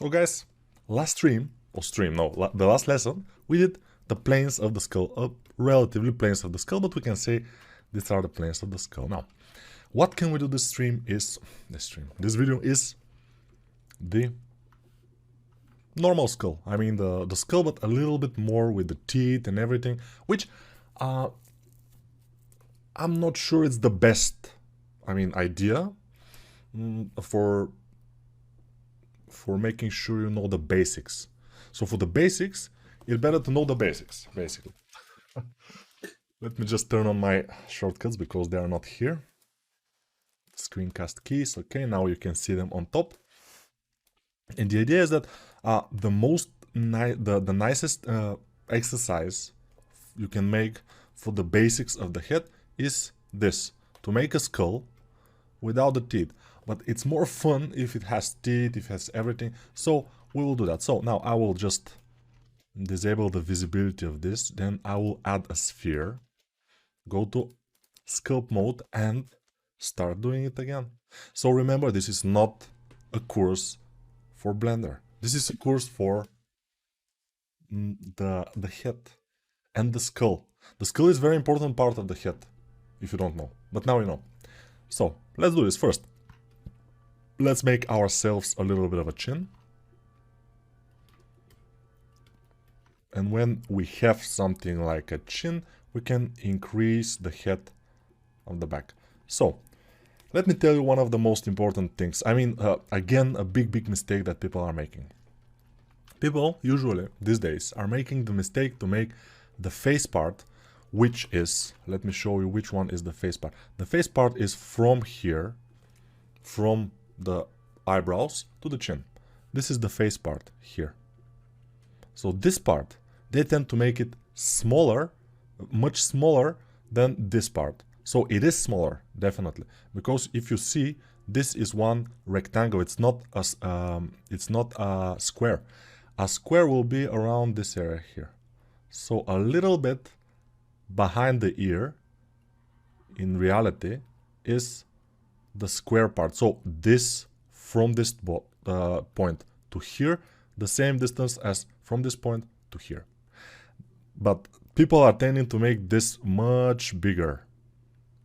So guys, the last lesson, we did the planes of the skull, relatively planes of the skull, but we can say these are the planes of the skull. Now, what can we do this video is the normal skull. I mean the skull, but a little bit more with the teeth and everything, which I'm not sure it's the best, idea for making sure you know the basics. So for the basics, it's better to know the basics, basically. Let me just turn on my shortcuts because they are not here. Screencast keys, okay, now you can see them on top. And the idea is that the nicest exercise you can make for the basics of the head is this, to make a skull without the teeth. But it's more fun if it has teeth, if it has everything. So we will do that. So now I will just disable the visibility of this. Then I will add a sphere. Go to sculpt mode and start doing it again. So remember, this is not a course for Blender. This is a course for the head and the skull. The skull is a very important part of the head, if you don't know. But now you know. So let's do this first. Let's make ourselves a little bit of a chin. And when we have something like a chin, we can increase the head of the back. So, let me tell you one of the most important things. Again, a big mistake that people are making. People, usually, these days, are making the mistake to make the face part, which is... Let me show you which one is the face part. The face part is from here, from the eyebrows to the chin. This is the face part here. So this part, they tend to make it smaller, much smaller than this part. So it is smaller, definitely, because if you see, this is one rectangle. It's not a square. A square will be around this area here. So a little bit behind the ear, in reality, is the square part. So this, from this point to here, the same distance as from this point to here. But people are tending to make this much bigger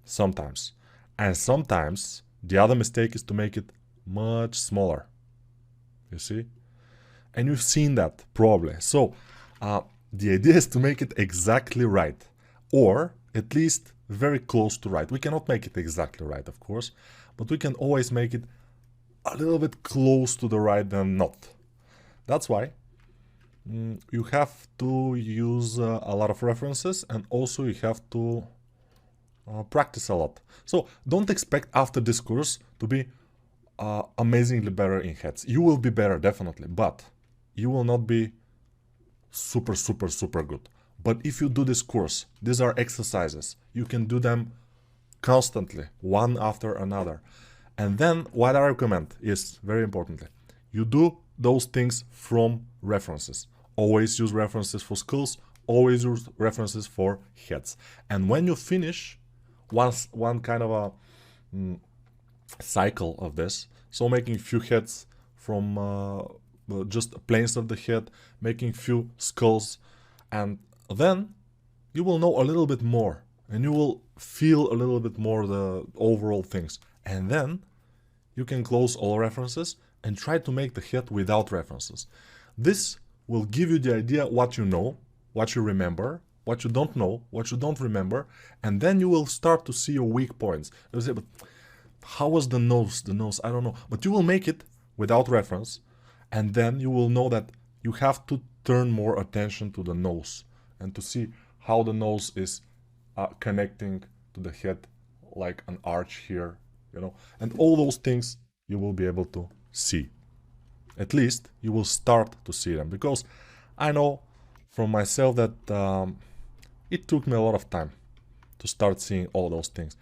sometimes. And sometimes the other mistake is to make it much smaller. You see? And you've seen that probably. So the idea is to make it exactly right, or at least very close to right. We cannot make it exactly right, of course, but we can always make it a little bit close to the right than not. That's why you have to use a lot of references, and also you have to practice a lot. So don't expect after this course to be amazingly better in heads. You will be better, definitely, but you will not be super good. But if you do this course, these are exercises. You can do them constantly, one after another. And then what I recommend is, very importantly, you do those things from references. Always use references for skulls, always use references for heads. And when you finish one kind of a cycle of this, so making few heads from just planes of the head, making few skulls, and then you will know a little bit more, and you will feel a little bit more the overall things. And then you can close all references and try to make the head without references. This will give you the idea what you know, what you remember, what you don't know, what you don't remember, and then you will start to see your weak points. You'll say, but how was the nose? The nose, I don't know. But you will make it without reference, and then you will know that you have to turn more attention to the nose and to see how the nose is connecting to the head, like an arch here, you know, and all those things you will be able to see. At least you will start to see them, because I know from myself that it took me a lot of time to start seeing all those things.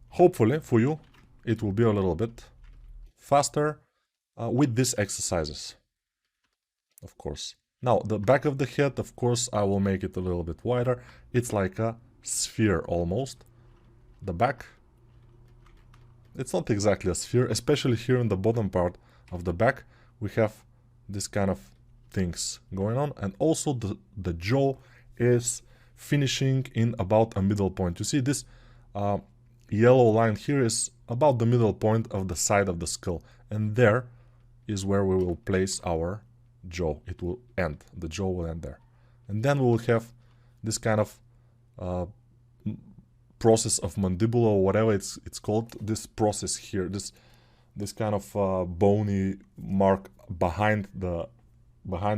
Hopefully for you it will be a little bit faster with these exercises, of course. Now the back of the head, of course, I will make it a little bit wider. It's like a sphere almost. The back, it's not exactly a sphere, especially here in the bottom part of the back we have this kind of things going on. And also the jaw is finishing in about a middle point. You see this yellow line here is about the middle point of the side of the skull, and there is where we will place our jaw. It will end, the jaw will end there, and then we will have this kind of process of mandibular, or whatever it's called, this process here, this kind of bony mark behind the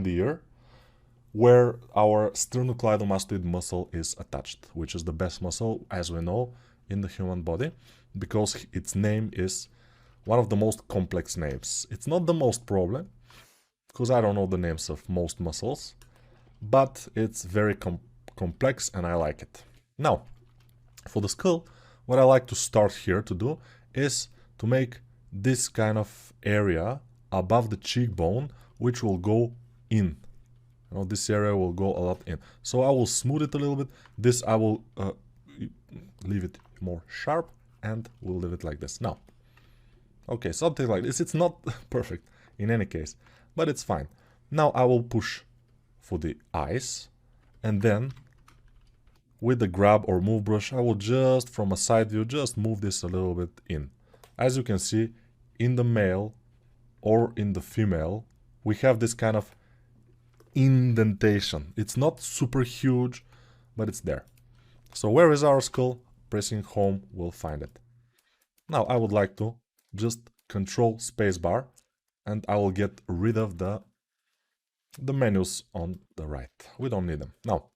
ear, where our sternocleidomastoid muscle is attached, which is the best muscle, as we know, in the human body, because its name is one of the most complex names. It's not the most problem, because I don't know the names of most muscles, but it's very complex, and I like it. Now, for the skull, what I like to start here to do is to make this kind of area above the cheekbone, which will go in. You know, this area will go a lot in. So I will smooth it a little bit. This I will leave it more sharp, and we'll leave it like this. Now, okay, something like this. It's not perfect in any case, but it's fine. Now I will push for the eyes, and then with the grab or move brush, I will just, from a side view, just move this a little bit in. As you can see, in the male or in the female, we have this kind of indentation. It's not super huge, but it's there. So where is our skull? Pressing home will find it. Now I would like to just control spacebar, and I will get rid of the menus on the right. We don't need them. Now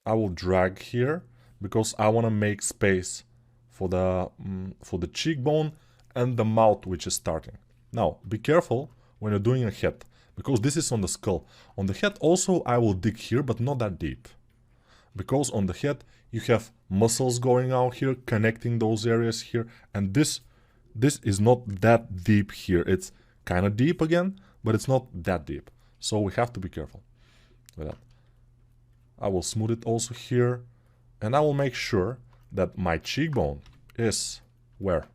I will drag here because I want to make space for the cheekbone and the mouth, which is starting. Now be careful when you're doing a head, because this is on the skull. On the head also I will dig here, but not that deep, because on the head you have muscles going out here, connecting those areas here, and this is not that deep here. It's kind of deep again, but it's not that deep. So we have to be careful with that. I will smooth it also here, and I will make sure that my cheekbone is where?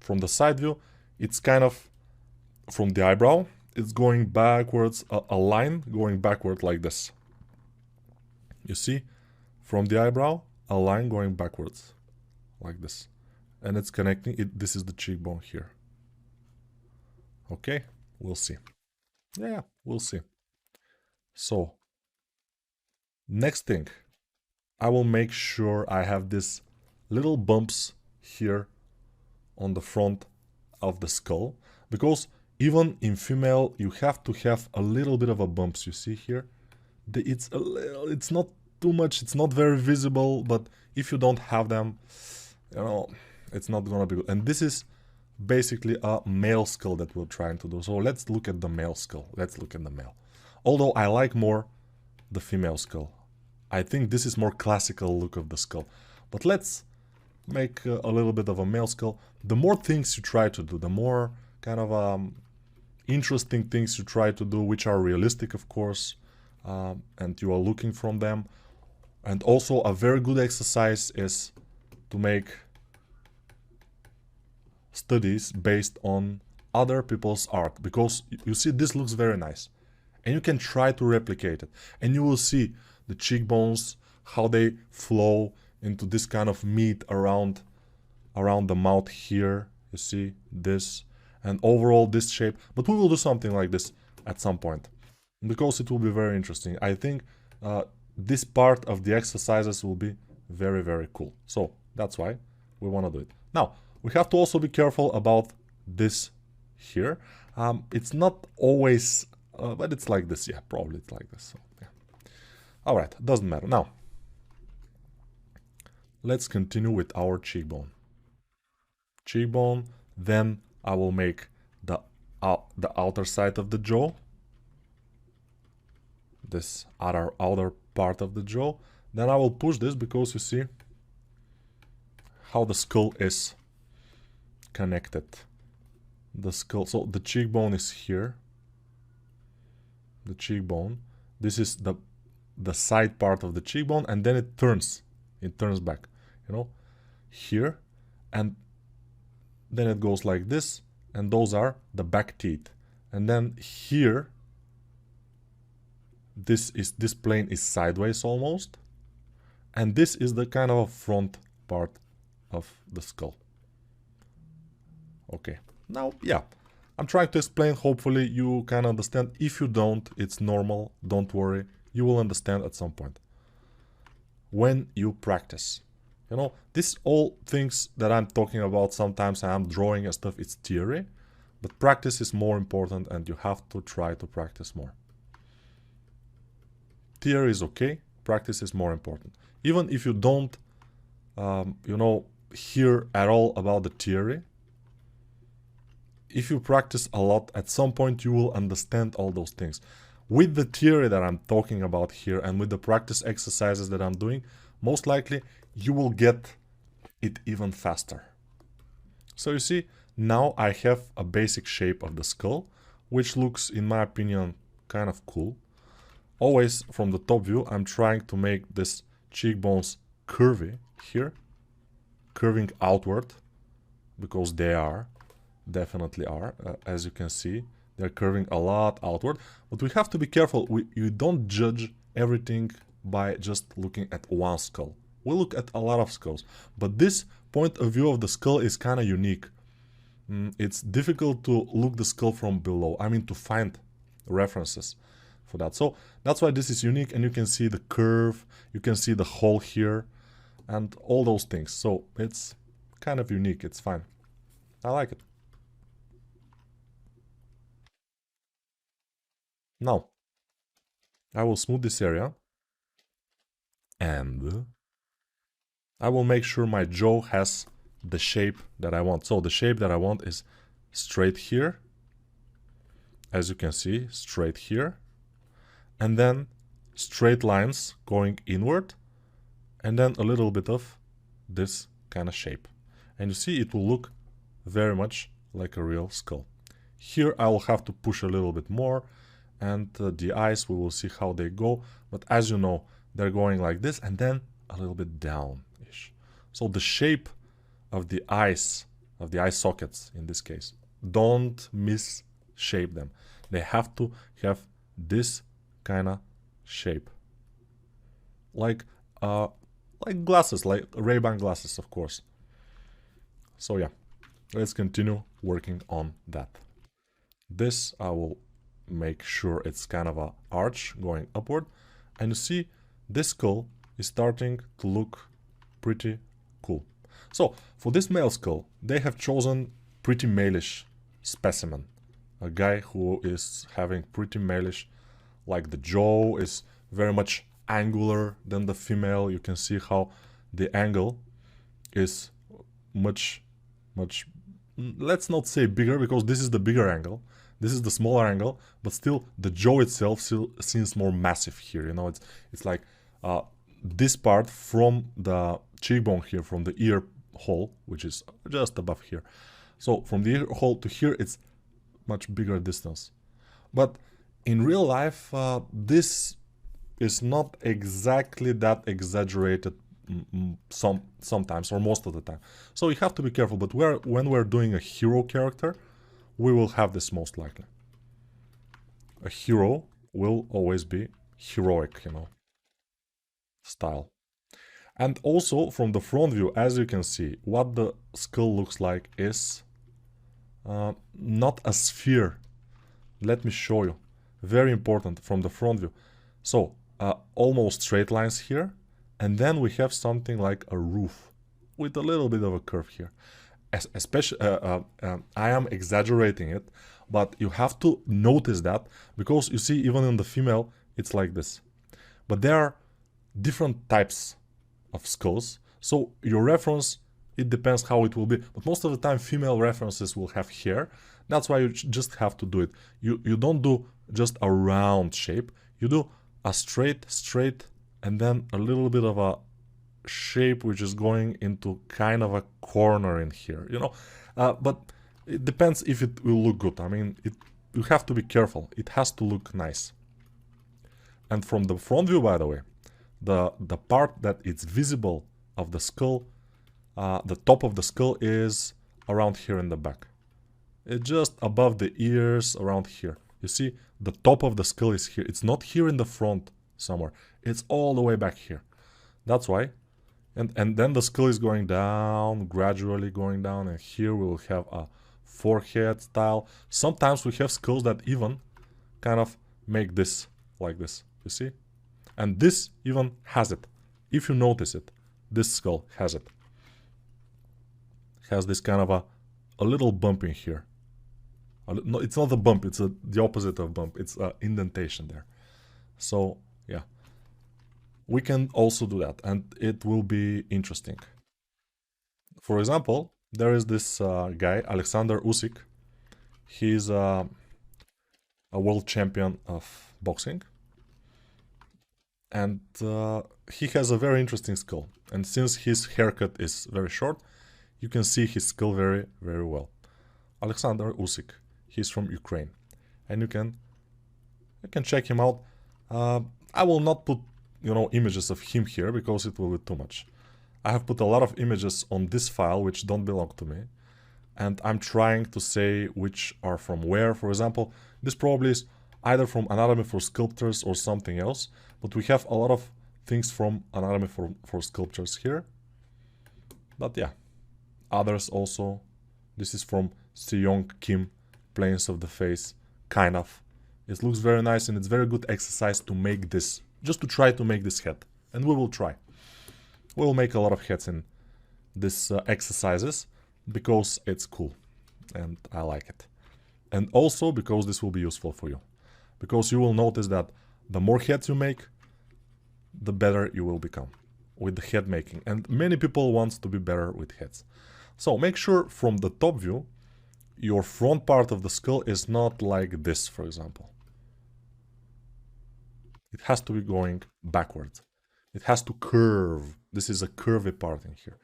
From the side view, it's kind of from the eyebrow, it's going backwards, a line going backward like this. You see? From the eyebrow, a line going backwards like this. And it's connecting it. This is the cheekbone here. Okay, we'll see. Yeah, we'll see. So, next thing, I will make sure I have these little bumps here on the front of the skull, because even in female you have to have a little bit of a bumps. You see here, it's a little, it's not too much, it's not very visible, but if you don't have them, you know, it's not gonna be good. And this is basically a male skull that we're trying to do. So let's look at the male skull. Let's look at the male. Although I like more the female skull. I think this is more classical look of the skull. But let's make a little bit of a male skull. The more things you try to do, the more kind of interesting things you try to do, which are realistic, of course, and you are looking from them. And also a very good exercise is to make studies based on other people's art, because you see this looks very nice, and you can try to replicate it, and you will see the cheekbones, how they flow into this kind of meat around the mouth here. You see this, and overall this shape. But we will do something like this at some point, because it will be very interesting. I think this part of the exercises will be very, very cool. So that's why we want to do it. Now, we have to also be careful about this here. It's not always, but it's like this. Yeah, probably it's like this. So, yeah. All right, doesn't matter. Now, let's continue with our cheekbone. Cheekbone, then I will make the outer side of the jaw. This outer part of the jaw. Then I will push this, because you see how the skull is connected. The skull, so the cheekbone is here. The cheekbone. This is the side part of the cheekbone, and then it turns back, you know, here, and then it goes like this, and those are the back teeth. And then here, this plane is sideways almost. And this is the kind of front part of the skull. Okay, now, yeah, I'm trying to explain. Hopefully you can understand. If you don't, it's normal. Don't worry. You will understand at some point. When you practice. You know, this all things that I'm talking about, sometimes I'm drawing and stuff, it's theory. But practice is more important and you have to try to practice more. Theory is okay. Practice is more important. Even if you don't, you know, hear at all about the theory, if you practice a lot, at some point you will understand all those things. With the theory that I'm talking about here and with the practice exercises that I'm doing, most likely you will get it even faster. So you see, now I have a basic shape of the skull, which looks, in my opinion, kind of cool. Always from the top view, I'm trying to make this cheekbones curvy here, curving outward, because they are, definitely are, as you can see, they're curving a lot outward. But we have to be careful. You don't judge everything by just looking at one skull. We look at a lot of skulls, but this point of view of the skull is kind of unique. It's difficult to look the skull from below. I mean, to find references for that. So that's why this is unique, and you can see the curve, you can see the hole here, and all those things. So it's kind of unique. It's fine. I like it. Now, I will smooth this area, and I will make sure my jaw has the shape that I want. So the shape that I want is straight here, as you can see, straight here, and then straight lines going inward, and then a little bit of this kind of shape. And you see, it will look very much like a real skull. Here I will have to push a little bit more, and the eyes, we will see how they go. But as you know, they're going like this, and then a little bit down-ish. So the shape of the eyes, of the eye sockets in this case, don't misshape them. They have to have this kind of shape. Like glasses, like Ray-Ban glasses, of course. So yeah, let's continue working on that. This I will make sure it's kind of a arch going upward, and you see this skull is starting to look pretty cool. So for this male skull, they have chosen pretty malish specimen, a guy who is having pretty malish, like the jaw is very much angular than the female. You can see how the angle is much, let's not say bigger, because this is the bigger angle. This is the smaller angle, but still the jaw itself still seems more massive here. You know, it's like this part from the cheekbone here, from the ear hole, which is just above here. So from the ear hole to here, it's much bigger distance. But in real life, this is not exactly that exaggerated sometimes, or most of the time. So you have to be careful. But when we're doing a hero character, we will have this most likely. A hero will always be heroic, you know, style. And also from the front view, as you can see, what the skull looks like is not a sphere. Let me show you. Very important from the front view. So almost straight lines here, and then we have something like a roof with a little bit of a curve here. Especially, I am exaggerating it, but you have to notice that, because you see, even in the female, it's like this. But there are different types of skulls, so your reference, it depends how it will be. But most of the time, female references will have hair. That's why you just have to do it. You don't do just a round shape. You do a straight, and then a little bit of a shape which is going into kind of a corner in here, you know. But it depends if it will look good. I mean, you have to be careful. It has to look nice. And from the front view, by the way, the part that is visible of the skull, the top of the skull is around here in the back. It's just above the ears, around here. You see, the top of the skull is here. It's not here in the front somewhere. It's all the way back here. That's why. And then the skull is going down, gradually going down, and here we will have a forehead style. Sometimes we have skulls that even kind of make this like this, you see? And this even has it. If you notice it, this skull has it. Has this kind of a little bump in here. No, it's not a bump, it's the opposite of bump. It's an indentation there. So, yeah. We can also do that, and it will be interesting. For example, there is this guy, Alexander Usyk. He's a world champion of boxing. And he has a very interesting skull. And since his haircut is very short, you can see his skull very, very well. Alexander Usyk. He's from Ukraine. And you can check him out. I will not put, images of him here because it will be too much. I have put a lot of images on this file which don't belong to me. And I'm trying to say which are from where. For example, this probably is either from Anatomy for Sculptors or something else. But we have a lot of things from Anatomy for Sculptors here. But yeah, others also. This is from Seong Kim, Planes of the Face, kind of. It looks very nice and it's very good exercise to make this, just to try to make this head. And we will try. We'll make a lot of heads in this exercises because it's cool and I like it. And also because this will be useful for you. Because you will notice that the more heads you make, the better you will become with the head making. And many people want to be better with heads. So make sure from the top view, your front part of the skull is not like this, for example. It has to be going backwards. It has to curve. This is a curvy part in here.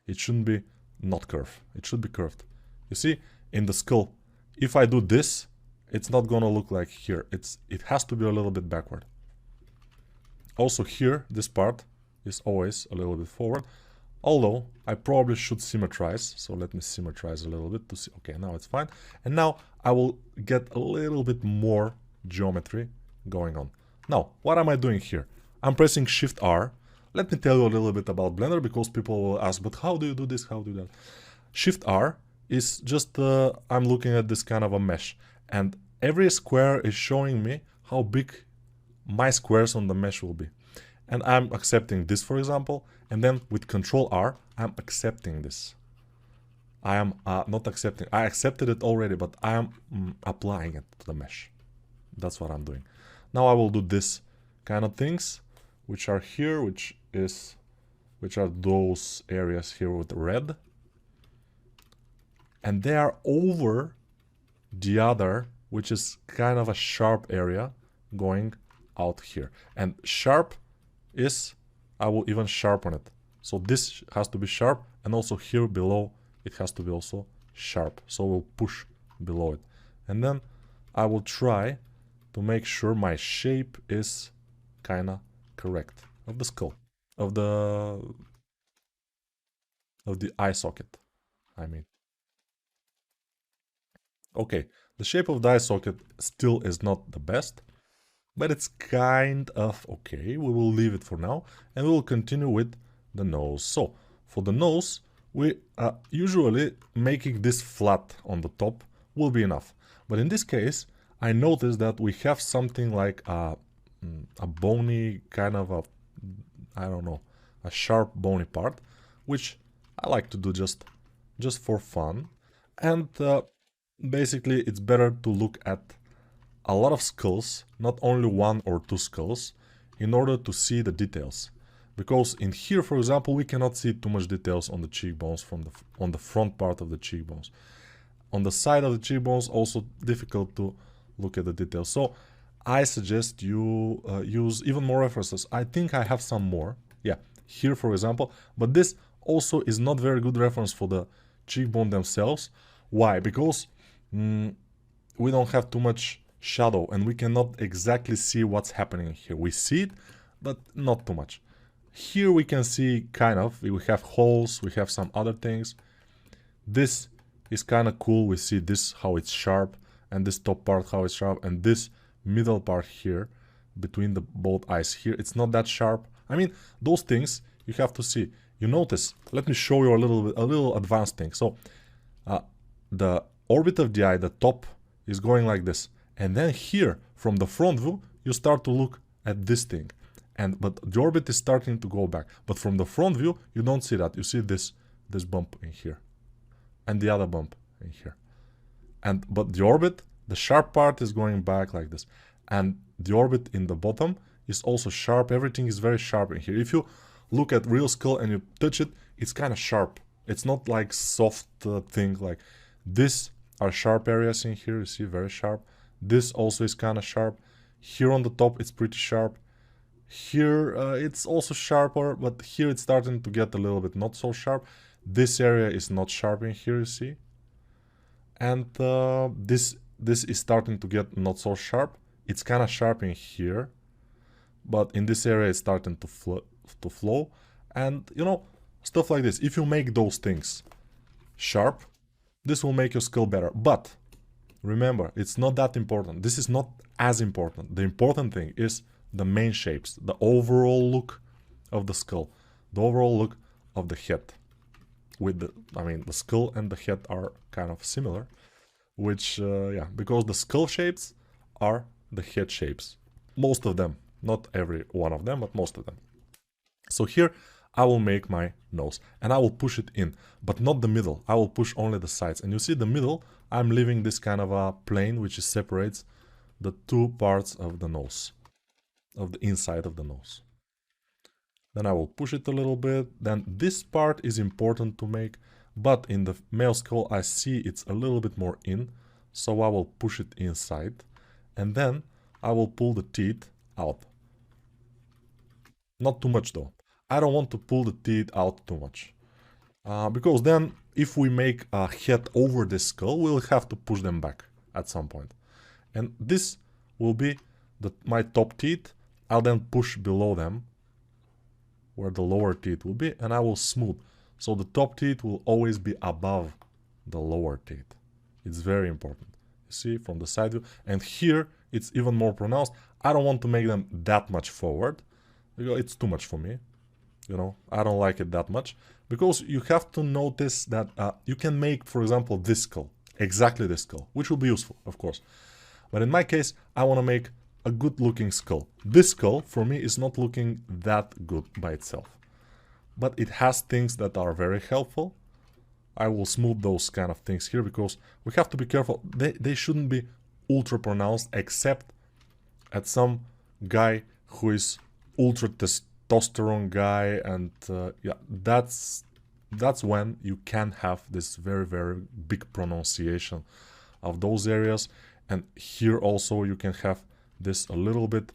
It shouldn't be not curved. It should be curved. You see, in the skull, if I do this, it's not gonna look like here. It has to be a little bit backward. Also here, this part is always a little bit forward. Although, I probably should symmetrize. So let me symmetrize a little bit to see. Okay, now it's fine. And now I will get a little bit more geometry going on. Now, what am I doing here? I'm pressing Shift R. Let me tell you a little bit about Blender because people will ask, but how do you do this? How do you do that? Shift R is just, I'm looking at this kind of a mesh. And every square is showing me how big my squares on the mesh will be. And I'm accepting this, for example. And then with Control R, I'm accepting this. I am not accepting. I accepted it already, but I am applying it to the mesh. That's what I'm doing. Now I will do this kind of things, which are here, which are those areas here with red. And they are over the other, which is kind of a sharp area going out here. And sharp is, I will even sharpen it. So this has to be sharp, and also here below it has to be also sharp. So we'll push below it. And then I will try to make sure my shape is kinda correct of the skull, of the eye socket, I mean. Okay, the shape of the eye socket still is not the best, but it's kind of okay. We will leave it for now, and we will continue with the nose. So, for the nose, we usually making this flat on the top will be enough. But in this case, I noticed that we have something like a bony kind of a, I don't know, a sharp bony part, which I like to do just for fun. And basically, it's better to look at a lot of skulls, not only one or two skulls, in order to see the details. Because in here, for example, we cannot see too much details on the cheekbones on the front part of the cheekbones. On the side of the cheekbones, also difficult to look at the details. So I suggest you use even more references. I think I have some more. Yeah, here, for example. But this also is not very good reference for the cheekbone themselves. Why? Because we don't have too much shadow and we cannot exactly see what's happening here. We see it, but not too much. Here we can see kind of, we have holes, we have some other things. This is kind of cool. We see this, how it's sharp, and this top part, how it's sharp, and this middle part here, between the both eyes here, it's not that sharp. I mean, those things you have to see. You notice, let me show you a little advanced thing. So, the orbit of the eye, the top, is going like this. And then here, from the front view, you start to look at this thing. But the orbit is starting to go back. But from the front view, you don't see that. You see this bump in here. And the other bump in here. But the orbit, the sharp part is going back like this. And the orbit in the bottom is also sharp. Everything is very sharp in here. If you look at real skull and you touch it, it's kind of sharp. It's not like soft thing. Like this are sharp areas in here. You see, very sharp. This also is kind of sharp. Here on the top, it's pretty sharp. Here, it's also sharper, but here it's starting to get a little bit not so sharp. This area is not sharp in here, you see. And this is starting to get not so sharp. It's kind of sharp in here, but in this area it's starting to flow. And, you know, stuff like this. If you make those things sharp, this will make your skull better. But remember, it's not that important. This is not as important. The important thing is the main shapes, the overall look of the skull, the overall look of the head. The skull and the head are kind of similar, which, yeah, because the skull shapes are the head shapes. Most of them, not every one of them, but most of them. So here I will make my nose and I will push it in, but not the middle. I will push only the sides. And you see the middle, I'm leaving this kind of a plane which separates the two parts of the nose, of the inside of the nose. Then I will push it a little bit. Then this part is important to make, but in the male skull I see it's a little bit more in, so I will push it inside. And then I will pull the teeth out. Not too much though. I don't want to pull the teeth out too much. Because then if we make a head over this skull, we'll have to push them back at some point. And this will be my top teeth. I'll then push below them, where the lower teeth will be, and I will smooth. So the top teeth will always be above the lower teeth. It's very important. You see, from the side view. And here, it's even more pronounced. I don't want to make them that much forward. Because it's too much for me. You know, I don't like it that much. Because you have to notice that you can make, for example, this skull. Exactly this skull. Which will be useful, of course. But in my case, I want to make a good looking skull. This skull, for me, is not looking that good by itself. But it has things that are very helpful. I will smooth those kind of things here because we have to be careful. They shouldn't be ultra pronounced, except at some guy who is ultra testosterone guy, and yeah, that's when you can have this very, very big pronunciation of those areas. And here also you can have this a little bit,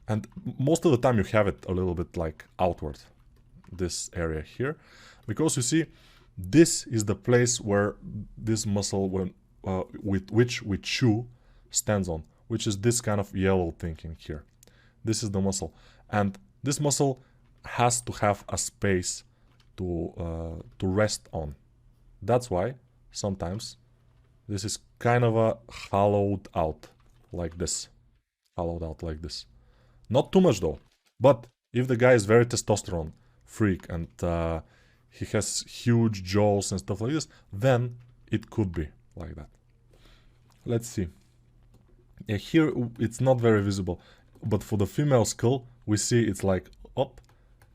and most of the time you have it a little bit like outward, this area here, because you see this is the place where this muscle with which we chew stands on, which is this kind of yellow thing in here. This is the muscle, and this muscle has to have a space to rest on. That's why sometimes this is kind of a hollowed out like this. Hollowed out like this. Not too much though. But if the guy is very testosterone freak and he has huge jaws and stuff like this, then it could be like that. Let's see. Yeah, here it's not very visible, but for the female skull we see it's like up.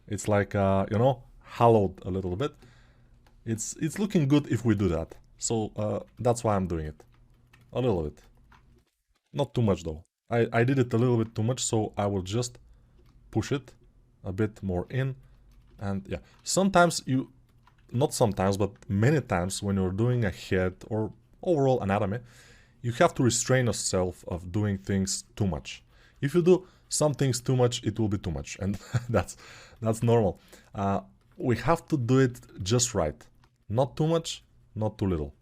It's like you know, hollowed a little bit. It's looking good if we do that. So that's why I'm doing it. A little bit. Not too much though. I did it a little bit too much, so I will just push it a bit more in. And yeah, sometimes not sometimes, but many times when you're doing a head or overall anatomy, you have to restrain yourself of doing things too much. If you do some things too much, it will be too much, and that's normal. We have to do it just right. Not too much, not too little.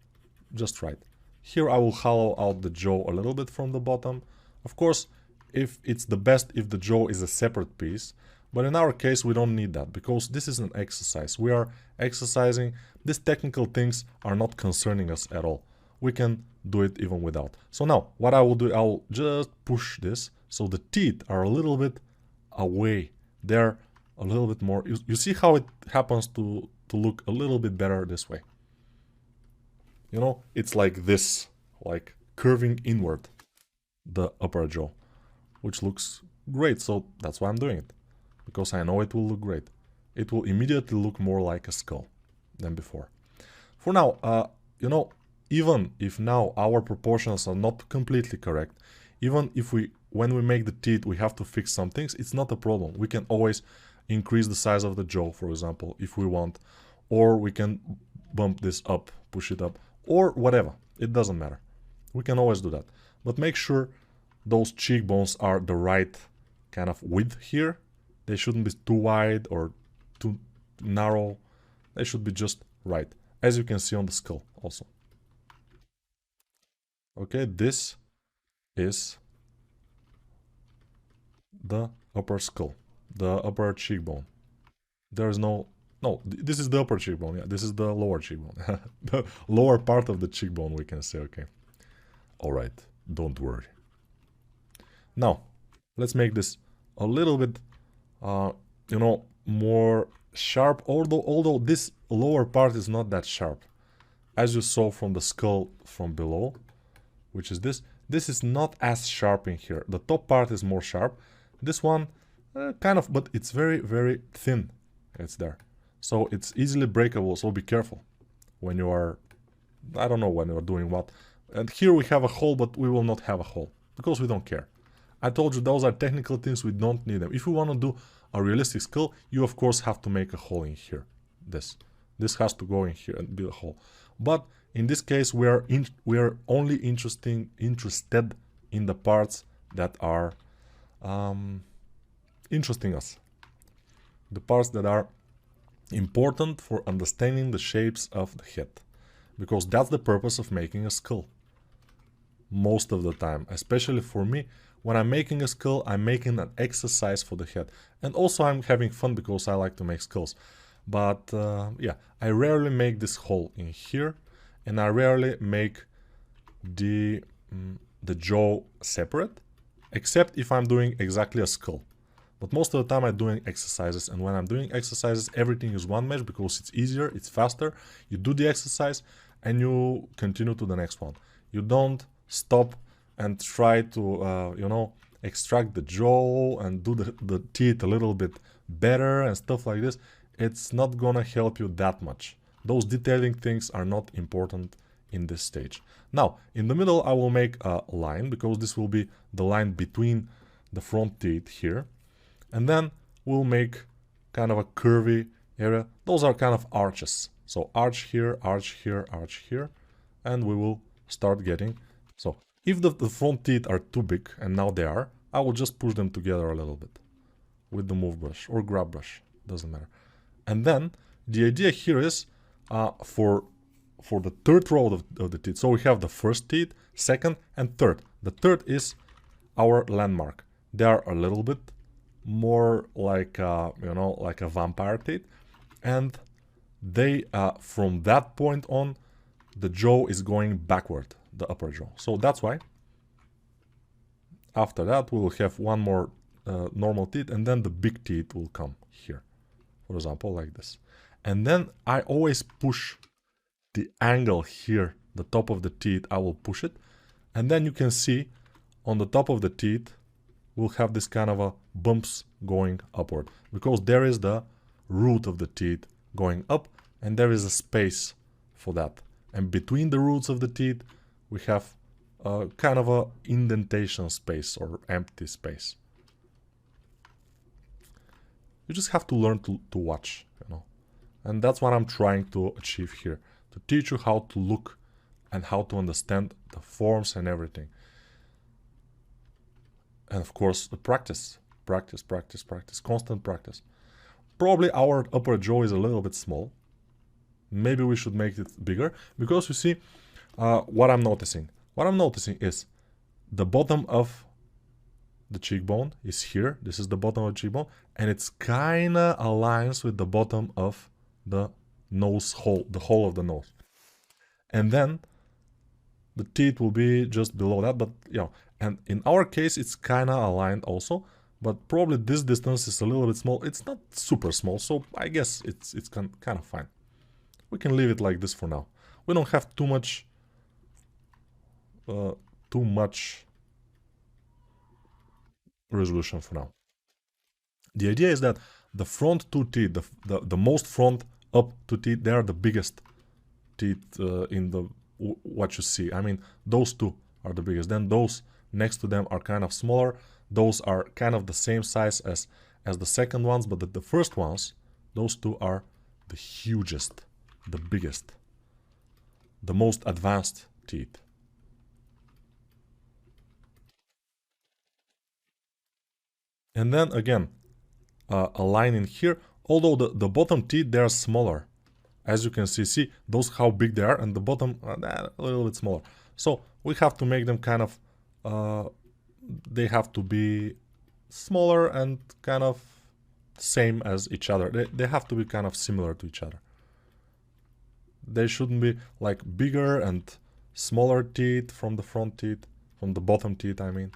Just right. Here I will hollow out the jaw a little bit from the bottom. Of course, if it's the best if the jaw is a separate piece, But in our case, we don't need that because this is an exercise. We are exercising. These technical things are not concerning us at all. We can do it even without. So now, what I will do, I will just push this so the teeth are a little bit away. They're a little bit more. You see how it happens to look a little bit better this way. You know, it's like this, like curving inward, the upper jaw, which looks great. So that's why I'm doing it, because I know it will look great. It will immediately look more like a skull than before. For now, you know, even if now our proportions are not completely correct, even if when we make the teeth, we have to fix some things, it's not a problem. We can always increase the size of the jaw, for example, if we want, or we can bump this up, push it up, or whatever. It doesn't matter. We can always do that. But make sure those cheekbones are the right kind of width here. They shouldn't be too wide or too narrow. They should be just right, as you can see on the skull also. Okay, this is the upper skull, the upper cheekbone. There is no, this is the upper cheekbone, yeah, this is the lower cheekbone. The lower part of the cheekbone, we can say, okay. Alright, don't worry. Now, let's make this a little bit, you know, more sharp, although this lower part is not that sharp. As you saw from the skull from below, which is this is not as sharp in here. The top part is more sharp. This one, kind of, but it's very, very thin. It's there. So it's easily breakable, so be careful when you are, I don't know when you are doing what. And here we have a hole, but we will not have a hole, because we don't care. I told you those are technical things, we don't need them. If you want to do a realistic skull, you of course have to make a hole in here. This has to go in here and be a hole. But in this case, we are only interested in the parts that are interesting us. The parts that are important for understanding the shapes of the head. Because that's the purpose of making a skull. Most of the time, especially for me, when I'm making a skull, I'm making an exercise for the head. And also I'm having fun because I like to make skulls. But yeah, I rarely make this hole in here. And I rarely make the jaw separate, except if I'm doing exactly a skull. But most of the time I'm doing exercises, and when I'm doing exercises, everything is one mesh because it's easier, it's faster. You do the exercise and you continue to the next one. You don't stop and try to, you know, extract the jaw and do the teeth a little bit better and stuff like this. It's not gonna help you that much. Those detailing things are not important in this stage. Now, in the middle, I will make a line because this will be the line between the front teeth here. And then we'll make kind of a curvy area. Those are kind of arches. So arch here, arch here, arch here. And we will start getting... So if the front teeth are too big, and now they are, I will just push them together a little bit with the move brush or grab brush. Doesn't matter. And then the idea here is for the third row of the teeth. So we have the first teeth, second, and third. The third is our landmark. They are a little bit more like you know, like a vampire teeth, and they from that point on, the jaw is going backward, the upper jaw. So that's why after that we will have one more normal teeth, and then the big teeth will come here, for example, like this. And then I always push the angle here, the top of the teeth, I will push it. And then you can see on the top of the teeth, we'll have this kind of a bumps going upward. Because there is the root of the teeth going up, and there is a space for that. And between the roots of the teeth, we have kind of a indentation space or empty space. You just have to learn to watch, you know. And that's what I'm trying to achieve here. To teach you how to look and how to understand the forms and everything. And of course, the practice. Practice, practice, practice. Constant practice. Probably our upper jaw is a little bit small. Maybe we should make it bigger. Because you see, what I'm noticing. What I'm noticing is the bottom of the cheekbone is here. This is the bottom of the cheekbone, and it's kinda aligns with the bottom of the nose hole, the hole of the nose. And then the teeth will be just below that, but and in our case it's kinda aligned also, but probably this distance is a little bit small. It's not super small, so I guess it's kind of fine. We can leave it like this for now. We don't have too much resolution for now. The idea is that the front two teeth, the most front up two teeth, they are the biggest teeth in the what you see. I mean, those two are the biggest. Then those next to them are kind of smaller. Those are kind of the same size as the second ones, but the first ones, those two are the hugest, the biggest, the most advanced teeth. And then again, a line in here, although the bottom teeth, they are smaller. As you can see those how big they are, and the bottom a little bit smaller. So we have to make them kind of, they have to be smaller and kind of same as each other. They have to be kind of similar to each other. They shouldn't be like bigger and smaller teeth from the front teeth, from the bottom teeth, I mean.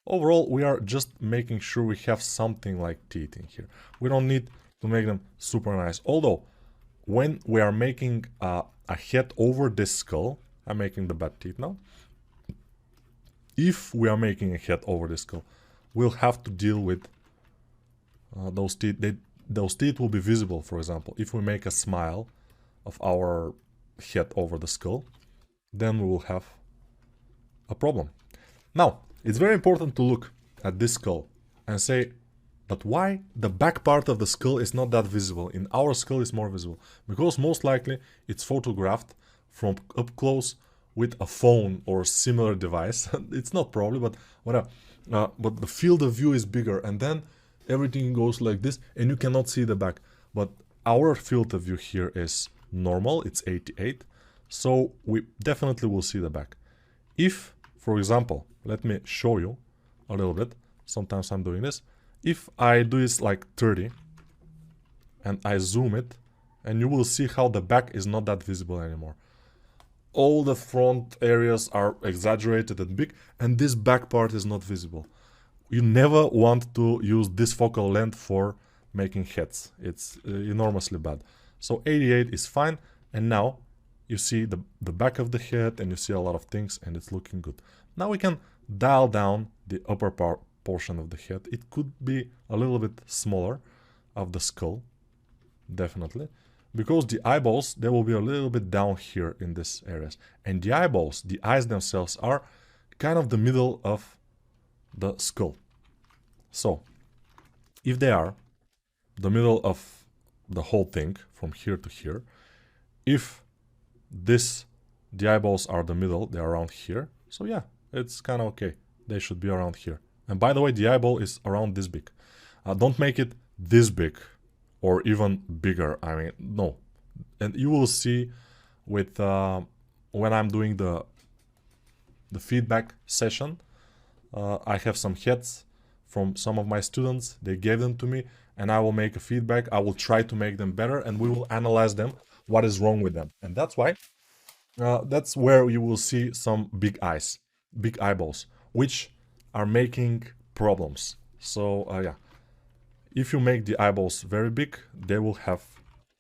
Overall, we are just making sure we have something like teeth in here. We don't need to make them super nice. Although, when we are making a head over this skull, I'm making the bad teeth now. If we are making a head over this skull, we'll have to deal with those teeth. Those teeth will be visible, for example. If we make a smile of our head over the skull, then we will have a problem. Now, it's very important to look at this skull and say, but why the back part of the skull is not that visible? In our skull it's more visible. Because most likely it's photographed from up close with a phone or similar device. It's not probably, but whatever. But the field of view is bigger, and then everything goes like this, and you cannot see the back. But our field of view here is normal, it's 88, so we definitely will see the back. If, for example, let me show you a little bit. Sometimes I'm doing this. If I do this like 30 and I zoom it, and you will see how the back is not that visible anymore. All the front areas are exaggerated and big, and this back part is not visible. You never want to use this focal length for making heads. It's enormously bad. So 88 is fine, and now you see the back of the head, and you see a lot of things, and it's looking good. Now we can dial down the upper portion of the head. It could be a little bit smaller of the skull, definitely, because the eyeballs, they will be a little bit down here in these areas. And the eyeballs, the eyes themselves, are kind of the middle of the skull. So, if they are the middle of the whole thing, from here to here, if the eyeballs are the middle, they're around here, so yeah, it's kind of okay. They should be around here. And by the way, the eyeball is around this big. Don't make it this big or even bigger. I mean, no. And you will see with when I'm doing the feedback session, I have some heads from some of my students. They gave them to me, and I will make a feedback. I will try to make them better, and we will analyze them, what is wrong with them. And that's why, that's where you will see some big eyes, big eyeballs, which are making problems. So yeah, if you make the eyeballs very big, they will have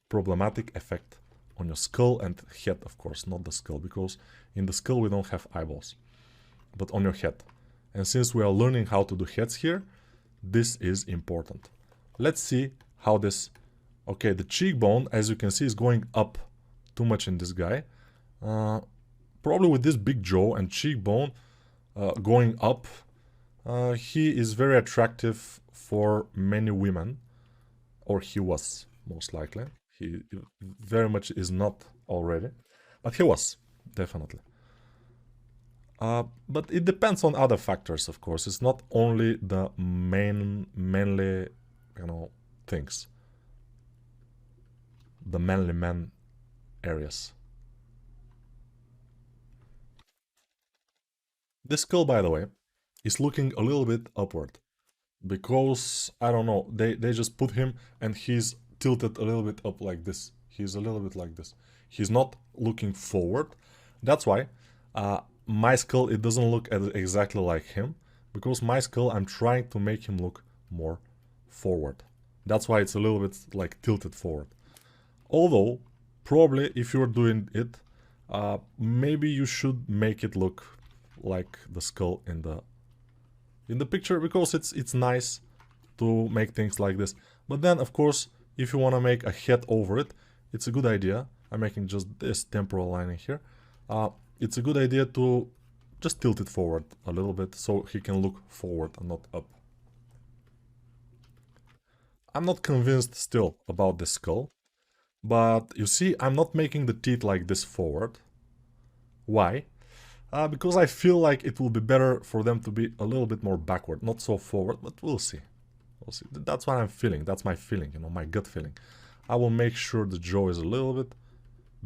problematic effect on your skull and head, of course, not the skull, because in the skull we don't have eyeballs, but on your head. And since we are learning how to do heads here, this is important. Let's see how this... Okay, the cheekbone, as you can see, is going up too much in this guy. Probably with this big jaw and cheekbone going up, he is very attractive for many women, or he was, most likely. He very much is not already, but he was, definitely. But it depends on other factors, of course. It's not only the mainly, things. The manly man areas. This skull, by the way, is looking a little bit upward. Because, I don't know, they just put him and he's tilted a little bit up like this. He's a little bit like this. He's not looking forward. That's why my skull, it doesn't look exactly like him. Because my skull, I'm trying to make him look more forward. That's why it's a little bit like tilted forward. Although, probably if you're doing it, maybe you should make it look like the skull in the picture, because it's nice to make things like this. But then, of course, if you want to make a head over it, it's a good idea. I'm making just this temporal lining here. It's a good idea to just tilt it forward a little bit so he can look forward and not up. I'm not convinced still about this skull, but you see, I'm not making the teeth like this forward. Why? Because I feel like it will be better for them to be a little bit more backward, not so forward, but we'll see. We'll see. That's what I'm feeling. That's my feeling, you know, my gut feeling. I will make sure the jaw is a little bit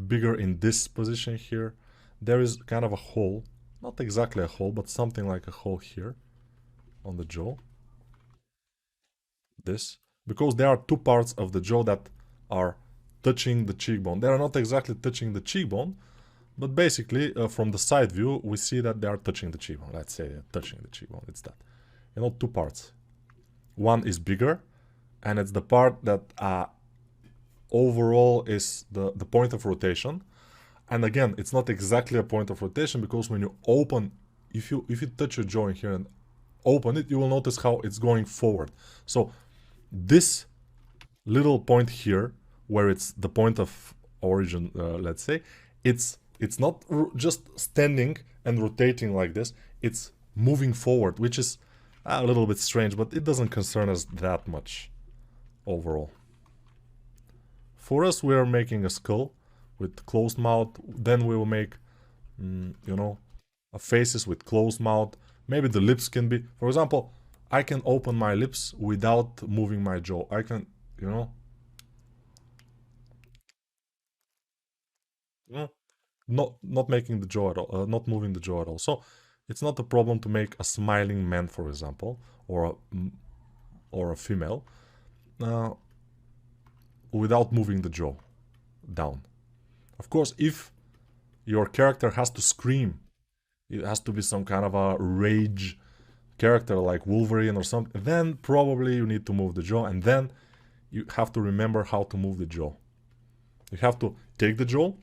bigger in this position here. There is kind of a hole, not exactly a hole, but something like a hole here on the jaw. This, because there are two parts of the jaw that are touching the cheekbone. They are not exactly touching the cheekbone, but basically from the side view we see that they are touching the cheekbone. Let's say they're touching the cheekbone. It's that, you know, two parts. One is bigger, and it's the part that overall is the point of rotation. And again, it's not exactly a point of rotation, because when you open, if you touch your jaw in here and open it, you will notice how it's going forward. So this little point here, where it's the point of origin, let's say, it's not just standing and rotating like this, it's moving forward, which is a little bit strange, but it doesn't concern us that much overall. For us, we are making a skull with closed mouth, then we will make, you know, faces with closed mouth. Maybe the lips can be, for example, I can open my lips without moving my jaw. I can, you know, not making the jaw at all, not moving the jaw at all. So it's not a problem to make a smiling man, for example, or a female, without moving the jaw down. Of course, if your character has to scream, it has to be some kind of a rage character like Wolverine or something, then probably you need to move the jaw, and then you have to remember how to move the jaw. You have to take the jaw,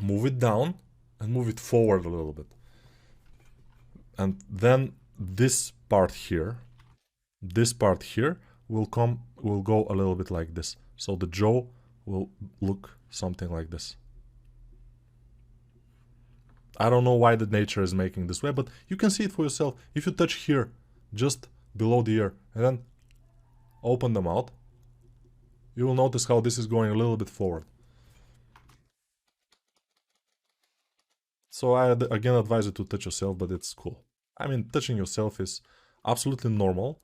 move it down, and move it forward a little bit. And then this part here will go a little bit like this. So the jaw will look something like this. I don't know why the nature is making this way, but you can see it for yourself. If you touch here, just below the ear, and then open the mouth, you will notice how this is going a little bit forward. So I again advise you to touch yourself, but it's cool. I mean, touching yourself is absolutely normal,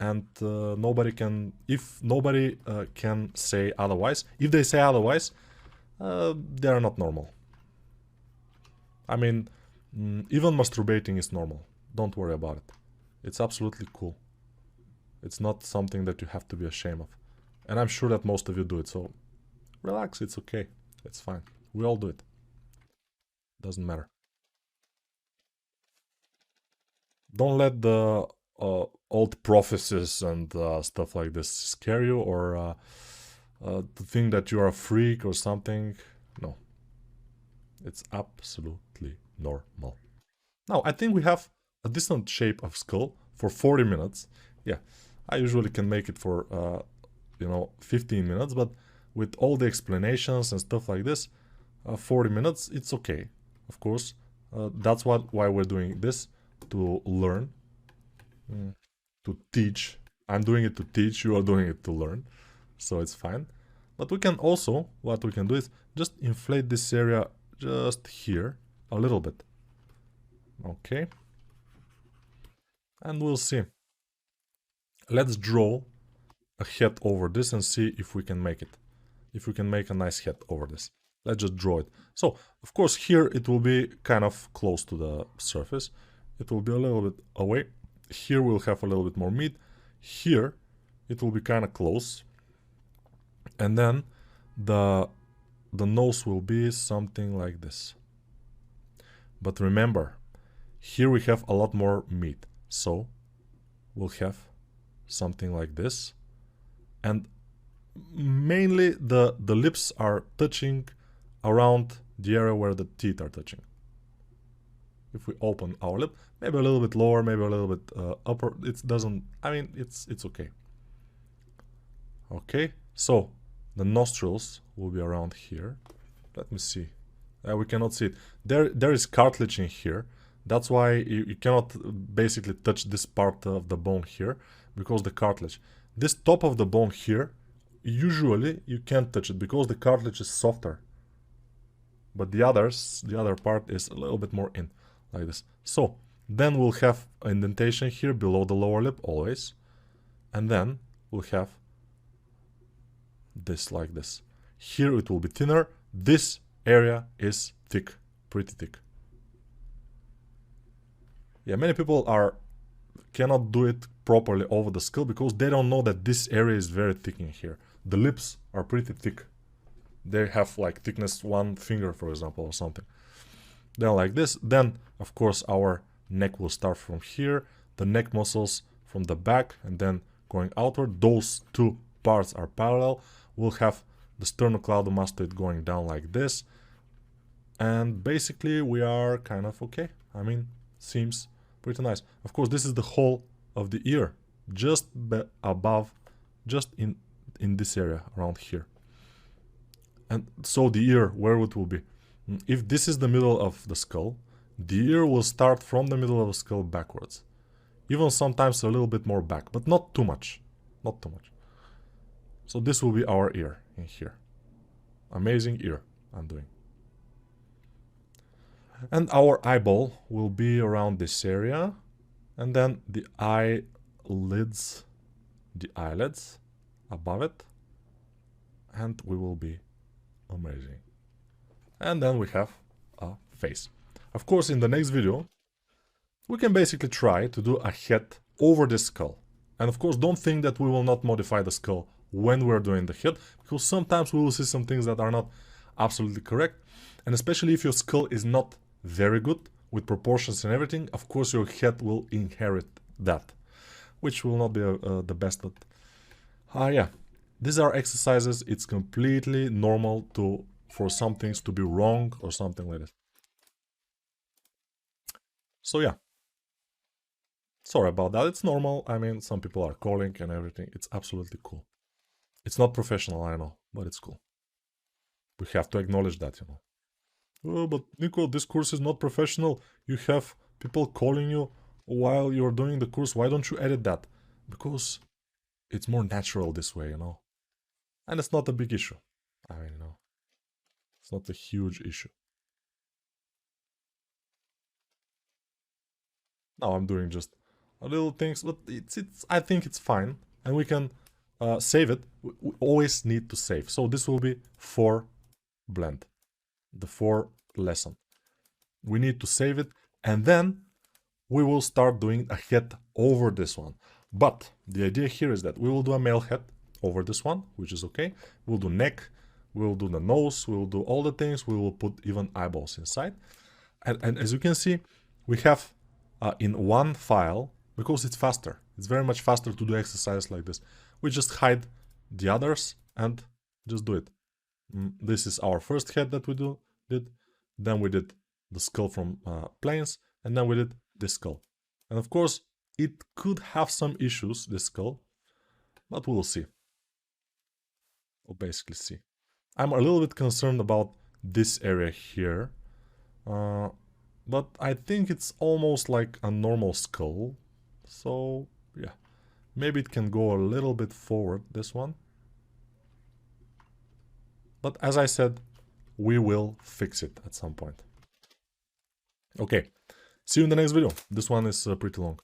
and nobody can say otherwise. If they say otherwise, they are not normal. I mean, even masturbating is normal. Don't worry about it. It's absolutely cool. It's not something that you have to be ashamed of. And I'm sure that most of you do it, so relax, it's okay. It's fine. We all do it. Doesn't matter. Don't let the old prophecies and stuff like this scare you, or to think that you are a freak or something. No. It's absolutely normal. Now, I think we have a decent shape of skull for 40 minutes. Yeah, I usually can make it for, 15 minutes, but with all the explanations and stuff like this, 40 minutes, it's okay. Of course, that's why we're doing this, to learn, to teach. I'm doing it to teach, you are doing it to learn, so it's fine. But we can also, what we can do is just inflate this area just here a little bit. Okay. And we'll see. Let's draw a head over this and see if we can make it. If we can make a nice head over this. Let's just draw it. So, of course, here it will be kind of close to the surface. it will be a little bit away. Here we'll have a little bit more meat. Here it will be kind of close. And then the nose will be something like this. But remember, here we have a lot more meat. So we'll have something like this. And mainly the lips are touching around the area where the teeth are touching. If we open our lip, maybe a little bit lower, maybe a little bit upper, it doesn't, I mean, it's okay. Okay, so the nostrils will be around here. Let me see. We cannot see it. There is cartilage in here. That's why you cannot basically touch this part of the bone here, because the cartilage. This top of the bone here, usually you can't touch it because the cartilage is softer. But the other part is a little bit more in, like this. So then we'll have indentation here below the lower lip always. And then we'll have this like this. Here it will be thinner. This area is thick, pretty thick. Yeah, many people cannot do it properly over the skull because they don't know that this area is very thick in here. The lips are pretty thick. They have like thickness 1 finger, for example, or something. Then like this. Then, of course, our neck will start from here. The neck muscles from the back and then going outward. Those two parts are parallel. We'll have the sternocleidomastoid going down like this. And basically we are kind of okay. I mean, seems pretty nice. Of course, this is the whole of the ear, just above, just in this area around here. And so the ear, where it will be? If this is the middle of the skull, the ear will start from the middle of the skull backwards. Even sometimes a little bit more back, but not too much. Not too much. So this will be our ear in here. Amazing ear I'm doing. And our eyeball will be around this area. And then the eyelids above it. And we will be amazing. And then we have a face. Of course, in the next video, we can basically try to do a head over the skull. And of course, don't think that we will not modify the skull when we're doing the head, because sometimes we will see some things that are not absolutely correct. And especially if your skull is not very good with proportions and everything, of course your head will inherit that, which will not be the best. But yeah, these are exercises. It's completely normal for some things to be wrong or something like that. So yeah, sorry about that. It's normal. I mean, some people are calling and everything. It's absolutely cool. It's not professional, I know, but it's cool. We have to acknowledge that, you know. Oh, but Nico, this course is not professional. You have people calling you while you're doing the course. Why don't you edit that? Because it's more natural this way, you know. And it's not a big issue. I mean, you know, it's not a huge issue. Now I'm doing just a little things, but I think it's fine. And we can save it. We always need to save. So this will be 4 blend. The 4 lesson. We need to save it, and then we will start doing a head over this one. But the idea here is that we will do a male head over this one, which is okay. We'll do neck, we'll do the nose, we'll do all the things. We will put even eyeballs inside. And as you can see, we have in one file, because it's faster. It's very much faster to do exercises like this. We just hide the others and just do it. This is our first head that we did. Then we did the skull from planes, and then we did this skull. And of course, it could have some issues, this skull, but we'll see. We'll basically see. I'm a little bit concerned about this area here, but I think it's almost like a normal skull. So yeah, maybe it can go a little bit forward, this one. But as I said, we will fix it at some point. Okay, see you in the next video. This one is pretty long.